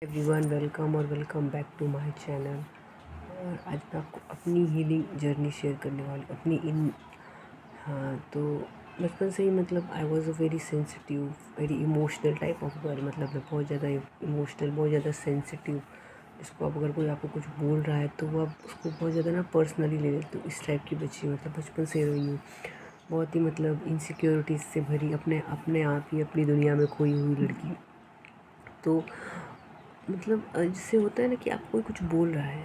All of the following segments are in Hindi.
Everyone welcome back to my channel. और आज मैं आपको अपनी हीलिंग जर्नी शेयर करने वाली अपनी इन हाँ तो बचपन से ही I was a very sensitive very emotional type of girl. मैं बहुत ज़्यादा इमोशनल, बहुत ज़्यादा सेंसिटिव। इसको आप अगर कोई आपको कुछ बोल रहा है तो वो आप उसको बहुत ज़्यादा पर्सनली ले लेते हो। इस टाइप की बच्ची बचपन से रही हूँ। बहुत ही इनसिक्योरिटीज़ से भरी, अपने अपने आप ही अपनी दुनिया में खोई हुई लड़की। तो जैसे होता है ना कि आपको कोई कुछ बोल रहा है,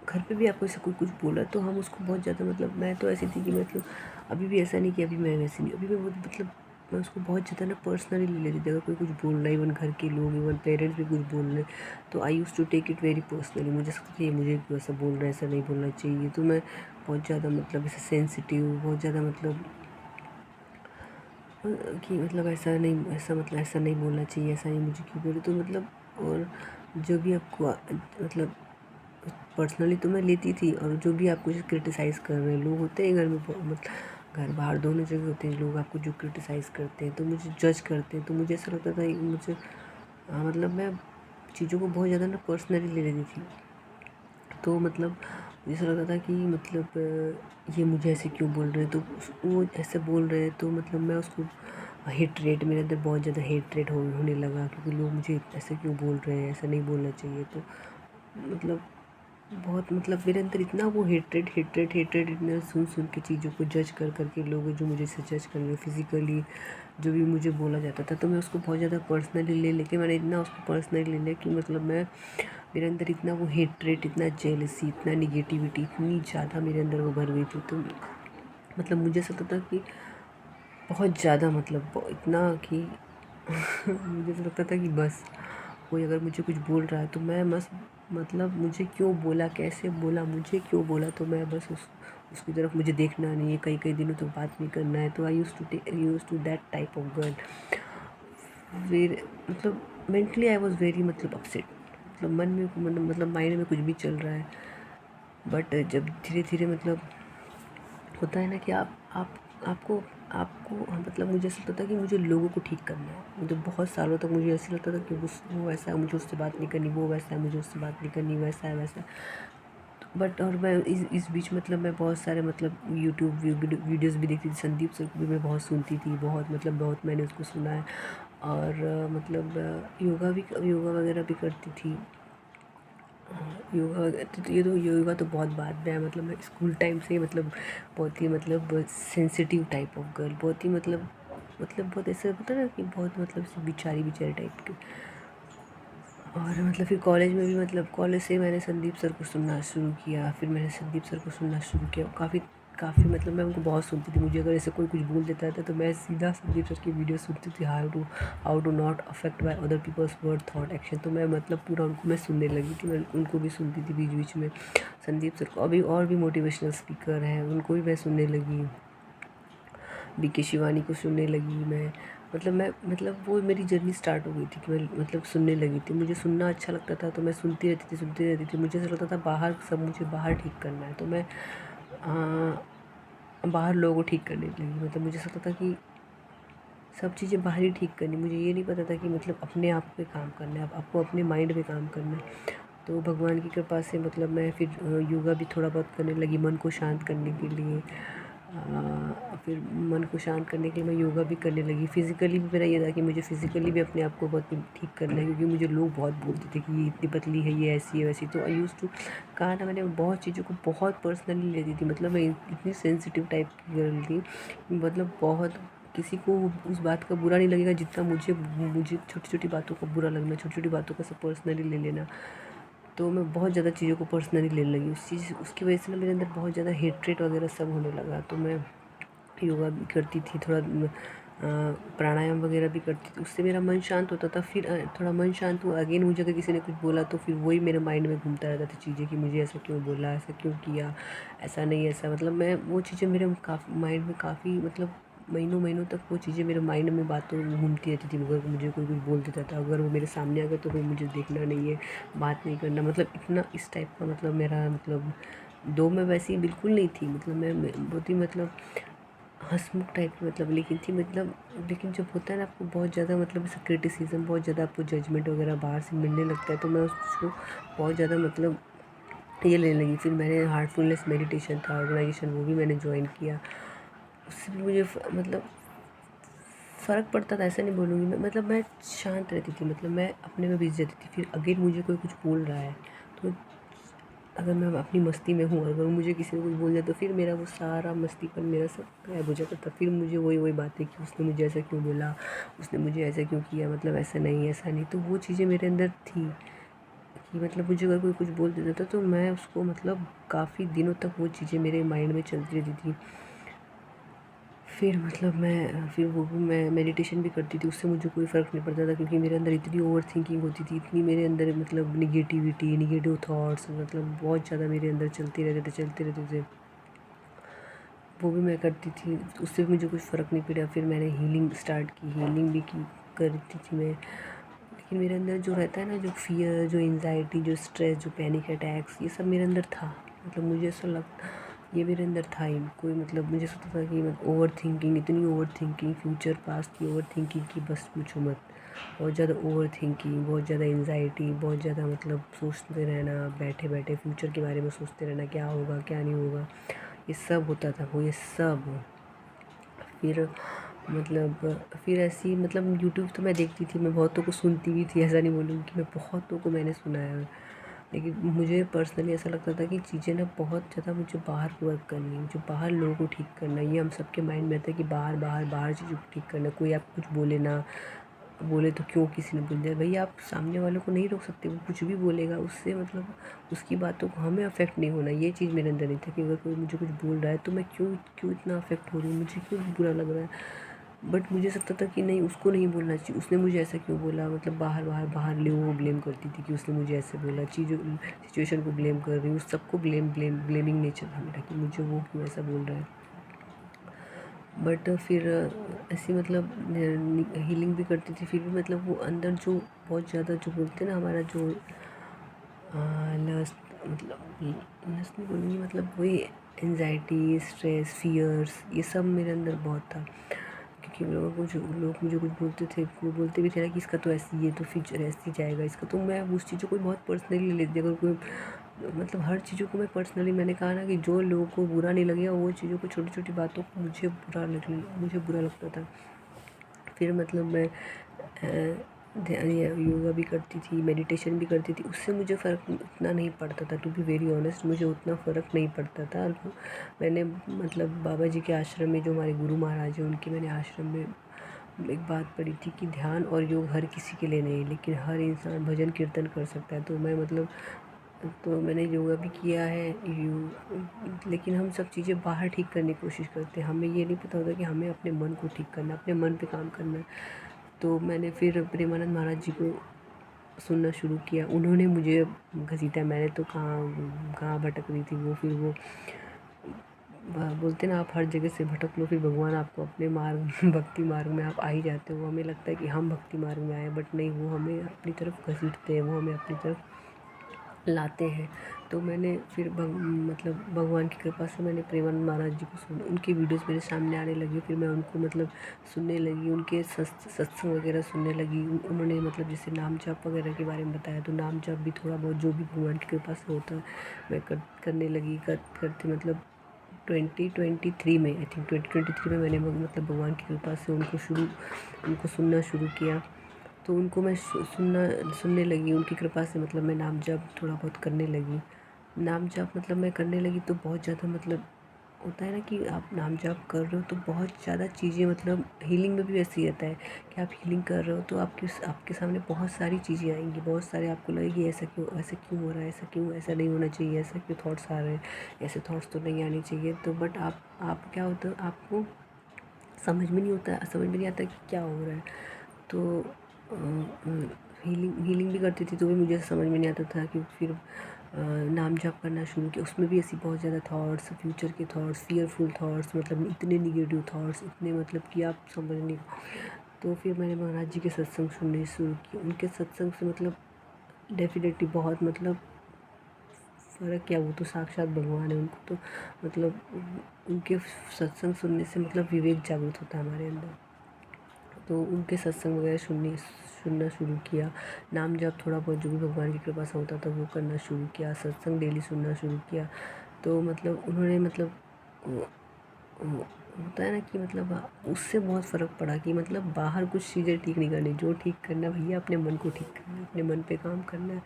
घर पे भी आपको ऐसे कोई कुछ बोला तो हम उसको बहुत ज़्यादा मैं तो ऐसी थी कि अभी भी ऐसा नहीं कि अभी मैं वैसी नहीं, अभी मैं बहुत मैं उसको बहुत ज़्यादा पर्सनली ले लेती थी। अगर कोई कुछ बोल रहा है, इवन घर के लोग, इवन पेरेंट्स भी कुछ बोल रहे हैं तो I use to take it very personally. मुझे लगता था ये मुझे क्यों ऐसा बोल रहा है, ऐसा नहीं बोलना चाहिए। तो मैं बहुत ज़्यादा ऐसे सेंसिटिव, बहुत ज़्यादा कि ऐसा नहीं, ऐसा नहीं बोलना चाहिए, ऐसा नहीं मुझे क्यों बोले। तो और जो भी आपको पर्सनली तो मैं लेती थी। और जो भी आपको क्रिटिसाइज़ कर रहे हैं लोग होते हैं घर में, घर बाहर दोनों जगह होते हैं लोग आपको जो क्रिटिसाइज़ करते हैं, तो मुझे जज करते हैं। तो मुझे ऐसा लगता था मुझे मैं चीज़ों को बहुत ज़्यादा पर्सनली ले लेती थी। तो मुझे ऐसा लगता था कि ये मुझे ऐसे क्यों बोल रहे हैं, तो वो ऐसे बोल रहे हैं तो मैं उसको हेट्रेट, मेरे अंदर बहुत ज़्यादा हेट्रेट होने लगा, क्योंकि लोग मुझे ऐसे क्यों बोल रहे हैं, ऐसा नहीं बोलना चाहिए। तो बहुत मेरे अंदर इतना वो हेट्रेट इतना सुन के चीज़ों को जज कर के लोग जो मुझे से जज कर रहे फिज़िकली जो भी मुझे बोला जाता था, तो मैं उसको बहुत ज़्यादा पर्सनली ले लेके मैंने इतना उसको पर्सनली ले लिया कि मैं मेरे अंदर इतना वो हेट्रेट, इतना जेलसी, इतना निगेटिविटी इतनी ज़्यादा मेरे अंदर वो भर गई थी। तो मुझे ऐसा लगता था कि बहुत ज़्यादा इतना कि मुझे ऐसा लगता था कि बस कोई अगर मुझे कुछ बोल रहा है तो मैं बस मुझे क्यों बोला, कैसे बोला, मुझे क्यों बोला, तो मैं बस उसकी तरफ मुझे देखना नहीं है, कई दिनों तक बात नहीं करना है। तो I use to that type of girl. फिर mentally I was very upset. मन में माइंड में कुछ भी चल रहा है, बट जब धीरे धीरे होता है ना कि आपको आपको मुझे ऐसा लगता था कि मुझे लोगों को ठीक करना है। मुझे बहुत सालों तक मुझे ऐसा लगता था कि वो ऐसा है, मुझे उससे बात नहीं करनी, वो वैसा है, मुझे उससे बात नहीं करनी, वैसा है वैसा। बट और मैं इस बीच मैं बहुत सारे यूट्यूब वीडियोज़ भी देखती थी। संदीप सर को भी मैं बहुत सुनती थी, बहुत मैंने उसको सुना है। और योगा वगैरह भी करती थी। योगा तो योगा तो बहुत बाद में है। मैं स्कूल टाइम से ही बहुत ही सेंसिटिव टाइप ऑफ गर्ल, बहुत ही बहुत ऐसा होता है ना कि बहुत बिचारी टाइप की। और फिर कॉलेज में भी कॉलेज से मैंने संदीप सर को सुनना शुरू किया। फिर मैंने संदीप सर को सुनना शुरू किया। काफ़ी काफ़ी मैं उनको बहुत सुनती थी। मुझे अगर ऐसे कोई कुछ बोल देता था तो मैं सीधा संदीप सर की वीडियो सुनती थी, how to not affect by other peoples word thought action. तो मैं पूरा उनको मैं सुनने लगी थी। मैं उनको भी सुनती थी बीच बीच में, संदीप सर को। अभी और भी मोटिवेशनल स्पीकर हैं, उनको भी मैं सुनने लगी। बीके शिवानी को सुनने लगी मैं। मैं वो मेरी जर्नी स्टार्ट हो गई थी कि मैं सुनने लगी थी। मुझे सुनना अच्छा लगता था तो मैं सुनती रहती थी। मुझे ऐसा लगता था बाहर सब मुझे बाहर ठीक करना है, तो मैं बाहर लोगों को ठीक करने लगी। मुझे ऐसा लगता था कि सब चीज़ें बाहर ही ठीक करनी। मुझे ये नहीं पता था कि अपने आप पे काम करना है, आपको अपने माइंड पे काम करना है। तो भगवान की कृपा से मैं फिर योगा भी थोड़ा बहुत करने लगी मन को शांत करने के लिए। फिर मन को शांत करने के लिए मैं योगा भी करने लगी। फिज़िकली भी मेरा ये था कि मुझे फिज़िकली भी अपने आप को बहुत ठीक करना है, क्योंकि मुझे लोग बहुत बोलते थे कि ये इतनी पतली है, ये ऐसी है वैसी। तो आई यूज़ टू कहा ना, मैंने बहुत चीज़ों को बहुत पर्सनली लेती थी। मैं इतनी सेंसिटिव टाइप की गर्ल थी। बहुत किसी को उस बात का बुरा नहीं लगेगा जितना मुझे छोटी छोटी बातों का बुरा लगना, छोटी छोटी बातों का सब पर्सनली ले लेना। तो मैं बहुत ज़्यादा चीज़ों को पर्सनली लेने लगी। उसकी वजह से ना मेरे अंदर बहुत ज़्यादा हेट्रेट वगैरह सब होने लगा। तो मैं योगा भी करती थी, थोड़ा प्राणायाम वगैरह भी करती थी, उससे मेरा मन शांत होता था। फिर थोड़ा मन शांत हुआ, अगेन मुझे अगर किसी ने कुछ बोला तो फिर वही मेरे माइंड में घूमता रहता था चीज़ें कि मुझे ऐसा क्यों बोला, ऐसा क्यों किया, ऐसा नहीं ऐसा। मैं वो चीज़ें मेरे काफ़ी माइंड में काफ़ी महीनों तक वो चीज़ें मेरे माइंड में बातों घूमती रहती थी। अगर मुझे कोई कुछ बोल देता था, अगर वो मेरे सामने आ गया तो कोई मुझे देखना नहीं है, बात नहीं करना, इतना इस टाइप का मेरा दो मैं वैसी बिल्कुल नहीं थी। मैं बहुत ही हंसमुख टाइप की मतलब लेकिन थी मतलब। लेकिन जब होता है ना आपको बहुत ज़्यादा मतलब ऐसा क्रिटिसिज्म, बहुत ज़्यादा आपको जजमेंट वगैरह बाहर से मिलने लगता है, तो मैं उसको बहुत ज़्यादा मतलब ये लेने लगी। फिर मैंने हार्टफुलनेस मेडिटेशन था ऑर्गेनाइजेशन, वो भी मैंने ज्वाइन किया। उससे भी मुझे मतलब फ़र्क पड़ता था, ऐसा नहीं बोलूँगी मैं, मतलब मैं शांत रहती थी, मतलब मैं अपने में बिज़ी रहती थी। फिर अगेन मुझे कोई कुछ बोल रहा है तो अगर मैं अपनी मस्ती में हूँ, अगर मुझे किसी ने कुछ बोल दिया तो फिर मेरा वो सारा मस्तीपन मेरा सब गायब हो जाता था। फिर मुझे वही वही बातें कि उसने मुझे ऐसा क्यों बोला, उसने मुझे ऐसा क्यों किया, मतलब ऐसा नहीं ऐसा नहीं। तो वो चीज़ें मेरे अंदर थी कि मतलब मुझे अगर कोई कुछ बोल देता था तो मैं उसको मतलब काफ़ी दिनों तक वो चीज़ें मेरे माइंड में चलती रहती थी। फिर मतलब फिर वो भी मैं मेडिटेशन भी करती थी, उससे मुझे कोई फ़र्क नहीं पड़ता था क्योंकि मेरे अंदर इतनी ओवर थिंकिंग होती थी, इतनी मेरे अंदर मतलब निगेटिविटी, नेगेटिव थॉट्स मतलब बहुत ज़्यादा मेरे अंदर चलते रहते थे। वो भी मैं करती थी, उससे भी मुझे कुछ फ़र्क नहीं पड़ा। फिर मैंने हीलिंग स्टार्ट की, हीलिंग भी की करती थी मैं। लेकिन मेरे अंदर जो रहता है ना, जो फ़ियर, जो एंग्ज़ायटी, जो स्ट्रेस, जो पैनिक अटैक्स, ये सब मेरे अंदर था। मतलब मुझे ऐसा लगता ये मेरे अंदर था ही कोई, मतलब मुझे सोचता था कि मैं ओवर थिंकिंग, इतनी ओवर थिंकिंग, फ्यूचर पास्ट की ओवर थिंकिंग की बस पूछो मत। बहुत ज़्यादा ओवर थिंकिंग, बहुत ज़्यादा एंग्ज़ायटी, बहुत ज़्यादा मतलब सोचते रहना, बैठे बैठे फ्यूचर के बारे में सोचते रहना, क्या होगा क्या नहीं होगा, ये सब होता था वो, ये सब। फिर मतलब फिर ऐसी मतलब यूट्यूब तो मैं देखती थी, मैं बहुतों को सुनती भी थी, ऐसा नहीं बोलूँगी कि मैं बहुतों को मैंने सुना है। लेकिन मुझे पर्सनली ऐसा लगता था कि चीज़ें ना बहुत ज़्यादा मुझे बाहर वर्क करनी है, मुझे बाहर लोगों को ठीक करना है। ये हम सबके माइंड में आता है कि बाहर बाहर बाहर चीज़ों को ठीक करना है। कोई आप कुछ बोले ना बोले तो क्यों किसी ने बोल दिया, भैया आप सामने वालों को नहीं रोक सकते, वो कुछ भी बोलेगा, उससे मतलब उसकी बातों को हमें अफेक्ट नहीं होना। ये चीज़ मेरे अंदर नहीं था कि अगर कोई मुझे कुछ बोल रहा है तो मैं क्यों क्यों इतना अफेक्ट हो रही हूँ, मुझे क्यों बुरा लग रहा है। बट मुझे लगता था कि नहीं, उसको नहीं बोलना चाहिए, उसने मुझे ऐसा क्यों बोला, मतलब बाहर बाहर बाहर लोगों को ब्लेम करती थी कि उसने मुझे ऐसे बोला, चीज़ों सिचुएशन को ब्लेम कर रही हूँ, सबको ब्लेमिंग नेचर था मेरा कि मुझे वो क्यों ऐसा बोल रहा है। बट फिर ऐसी मतलब हीलिंग भी करती थी, फिर भी मतलब वो अंदर जो बहुत ज़्यादा जो बोलते हैं ना हमारा जो लस्ट, मतलब लस्ट नहीं बोलूँगी, मतलब वही एंजाइटी, स्ट्रेस, फियर्स, ये सब मेरे अंदर बहुत था। क्योंकि लोग मुझे कुछ बोलते थे, वो बोलते भी थे ना कि इसका तो ऐसी, ये तो फ्यूचर ऐसे ही जाएगा इसका, तो मैं उस चीज़ों को बहुत पर्सनली ले लेती थी। अगर कोई मतलब हर चीज़ों को मैं पर्सनली, मैंने कहा ना कि जो लोगों को बुरा नहीं लगेगा वो चीज़ों को, छोटी छोटी बातों को मुझे बुरा लगता था। फिर मतलब मैं योगा भी करती थी, मेडिटेशन भी करती थी, उससे मुझे फ़र्क उतना नहीं पड़ता था। टू बी वेरी ऑनेस्ट, मुझे उतना फ़र्क नहीं पड़ता था। मैंने मतलब बाबा जी के आश्रम में, जो हमारे गुरु महाराज हैं, उनके मैंने आश्रम में एक बात पढ़ी थी कि ध्यान और योग हर किसी के लिए नहीं, लेकिन हर इंसान भजन कीर्तन कर सकता है। तो मैं मतलब तो मैंने योगा भी किया है, लेकिन हम सब चीज़ें बाहर ठीक करने की कोशिश करते हैं, हमें ये नहीं पता होता कि हमें अपने मन को ठीक करना है, अपने मन पे काम करना है। तो मैंने फिर प्रेमानंद महाराज जी को सुनना शुरू किया, उन्होंने मुझे घसीटा, मैंने तो कहाँ कहाँ भटक रही थी वो। फिर वो बोलते ना, आप हर जगह से भटक लो, फिर भगवान आपको अपने मार्ग भक्ति मार्ग में आप आ ही जाते हो। हमें लगता है कि हम भक्ति मार्ग में आए, बट नहीं, वो हमें अपनी तरफ घसीटते हैं, वो हमें अपनी तरफ लाते हैं। तो मैंने फिर मतलब भगवान की कृपा से मैंने प्रेमानंद महाराज जी को सुन, उनकी वीडियोस मेरे सामने आने लगी, फिर मैं उनको मतलब सुनने लगी, उनके सत्संग वगैरह सुनने लगी। उन्होंने मतलब जैसे नाम जाप वगैरह के बारे में बताया, तो नाम जाप भी थोड़ा बहुत जो भी भगवान की कृपा से होता है मैं करने लगी, करते मतलब 2023 में, आई थिंक 2023 में मैंने मतलब भगवान की कृपा से उनको सुनना शुरू किया। तो उनको मैं सुनने लगी, उनकी कृपा से मतलब मैं नाम जप थोड़ा बहुत करने लगी। नाम जप मतलब मैं करने लगी तो बहुत ज़्यादा मतलब होता है ना कि आप नाम जप कर रहे हो तो बहुत ज़्यादा चीज़ें, मतलब हीलिंग में भी ऐसे ही रहता है कि आप हीलिंग कर रहे हो तो आपके सामने बहुत सारी चीज़ें आएंगी, बहुत सारे आपको लगेगी ऐसा क्यों हो रहा है, ऐसा क्यों, ऐसा नहीं होना चाहिए, ऐसा क्यों थॉट्स आ रहे हैं, ऐसे थॉट्स तो नहीं आने चाहिए। तो बट आप क्या होता है, आपको समझ में नहीं होता, समझ में नहीं आता कि क्या हो रहा है। तो हीलिंग भी करती थी तो भी मुझे समझ में नहीं आता था कि फिर नाम जाप करना शुरू किया, उसमें भी ऐसी बहुत ज़्यादा थॉट्स, फ्यूचर के थॉट्स, फियरफुल थॉट्स, मतलब इतने निगेटिव थॉट्स, इतने मतलब कि आप समझ नहीं। तो फिर मैंने महाराज जी के सत्संग सुनने शुरू किए, उनके सत्संग से मतलब डेफिनेटली बहुत मतलब फ़र्क क्या, वो तो साक्षात भगवान है। उनको तो मतलब उनके सत्संग सुनने से मतलब विवेक जागृत होता है हमारे अंदर। तो उनके सत्संग वगैरह सुनना शुरू किया। नाम जप थोड़ा बहुत जो भी भगवान की कृपा से होता था वो करना शुरू किया। सत्संग डेली सुनना शुरू किया। तो मतलब उन्होंने मतलब वो होता है ना कि मतलब उससे बहुत फ़र्क पड़ा कि मतलब बाहर कुछ चीज़ें ठीक नहीं करनी, जो ठीक करना है भैया अपने मन को ठीक करना है, अपने मन पे काम करना है।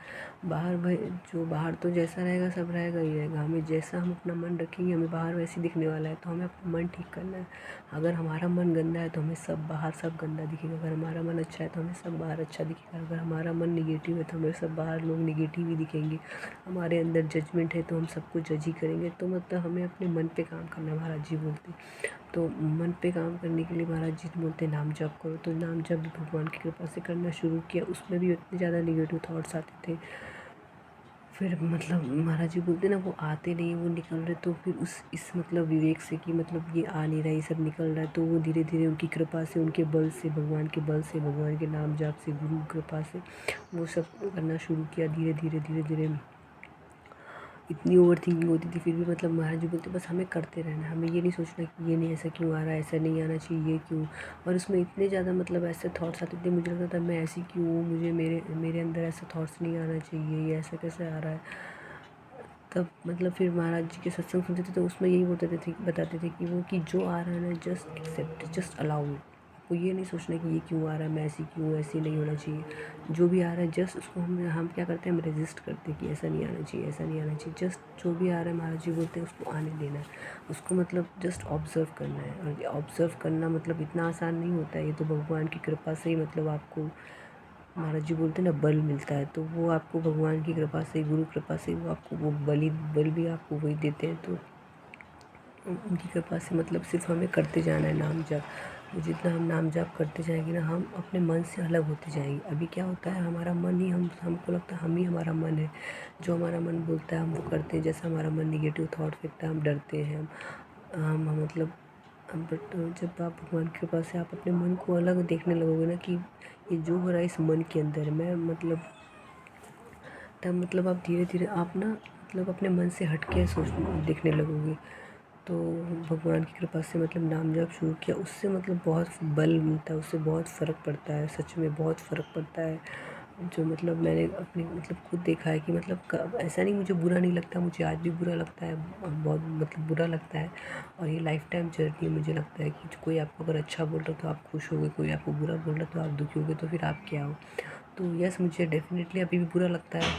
बाहर भाई जो बाहर तो जैसा रहेगा सब रहेगा ही रहेगा, हमें जैसा हम अपना मन रखेंगे हमें बाहर वैसे ही दिखने वाला है। तो हमें अपना मन ठीक करना है। अगर हमारा मन गंदा है तो हमें सब बाहर सब गंदा दिखेगा, अगर हमारा मन अच्छा है तो हमें सब बाहर अच्छा दिखेगा। अगर हमारा मन निगेटिव है तो हमें सब बाहर लोग निगेटिव ही दिखेंगे। हमारे अंदर जजमेंट है तो हम सबको जज ही करेंगे। तो मतलब हमें अपने मन पे काम करना है, महाराज जी बोलते हैं। तो मन पे काम करने के लिए महाराज जी बोलते हैं नाम जप करो। तो नाम जप भी भगवान की कृपा से करना शुरू किया। उसमें भी इतने ज़्यादा निगेटिव थॉट्स आते थे। फिर मतलब महाराज जी बोलते ना वो आते नहीं, वो निकल रहे। तो फिर इस मतलब विवेक से कि मतलब ये आ नहीं रहा, ये सब निकल रहा है। तो वो धीरे धीरे उनकी कृपा से, उनके बल से, भगवान के बल से, भगवान के नाम जाप से, गुरु कृपा से वो सब करना शुरू किया। धीरे धीरे धीरे धीरे इतनी ओवर थिंकिंग होती थी फिर भी मतलब महाराज जी बोलते बस हमें करते रहना है, हमें ये नहीं सोचना कि ये नहीं ऐसा क्यों आ रहा है, ऐसा नहीं आना चाहिए, ये क्यों। और उसमें इतने ज़्यादा मतलब ऐसे थॉट्स आते थे, मुझे लगता था मैं ऐसी क्यों हूँ, मुझे मेरे मेरे अंदर ऐसा थॉट्स नहीं आना चाहिए, ये ऐसा कैसे आ रहा है। तब मतलब फिर महाराज जी के सत्संग सुनते थे तो उसमें यही बताते थे कि वो कि जो आ रहा है ना just accept, just allow it. आपको ये नहीं सोचना कि ये क्यों आ रहा है, मैं ऐसी क्यों हूँ, ऐसी नहीं होना चाहिए। जो भी आ रहा है जस्ट उसको हम क्या करते हैं, हम रेजिस्ट करते हैं कि ऐसा नहीं आना चाहिए, ऐसा नहीं आना चाहिए। जस्ट जो भी आ रहा है महाराज जी बोलते हैं उसको आने देना है, उसको मतलब जस्ट ऑब्ज़र्व करना है। और ये ऑब्ज़र्व करना मतलब इतना आसान नहीं होता है, ये तो भगवान की कृपा से ही मतलब आपको महाराज जी बोलते हैं ना बल मिलता है। तो वो आपको भगवान की कृपा से, गुरु कृपा से वो आपको वो बल भी आपको वही देते हैं। तो उनकी कृपा से मतलब सिर्फ हमें करते जाना है नाम जप। तो जितना हम नाम जप करते जाएंगे ना हम अपने मन से अलग होते जाएंगे। अभी क्या होता है हमारा मन ही हमको लगता है हम ही हमारा मन है, जो हमारा मन बोलता है हम वो करते हैं। जैसा हमारा मन निगेटिव थॉट फेंकता है हम डरते हैं, हम मतलब बट जब आप भगवान की कृपा से आप अपने मन को अलग देखने लगोगे ना कि ये जो हो रहा है इस मन के अंदर मैं मतलब, तब मतलब आप धीरे धीरे आप ना मतलब अपने मन से हट के सोच देखने लगोगे। तो भगवान की कृपा से मतलब नाम जप शुरू किया, उससे मतलब बहुत बल मिलता है, उससे बहुत फ़र्क पड़ता है, सच में बहुत फ़र्क पड़ता है। जो मतलब मैंने अपनी मतलब खुद देखा है कि मतलब ऐसा नहीं मुझे बुरा नहीं लगता, मुझे आज भी बुरा लगता है, बहुत मतलब बुरा लगता है। और ये लाइफ टाइम जर्नी मुझे लगता है कि कोई आपको अगर अच्छा बोल रहा है तो आप खुश होगे, कोई आपको बुरा बोल रहा है तो आप दुखी होगे, तो फिर आप क्या हो। तो यस मुझे डेफ़िनेटली अभी भी बुरा लगता है।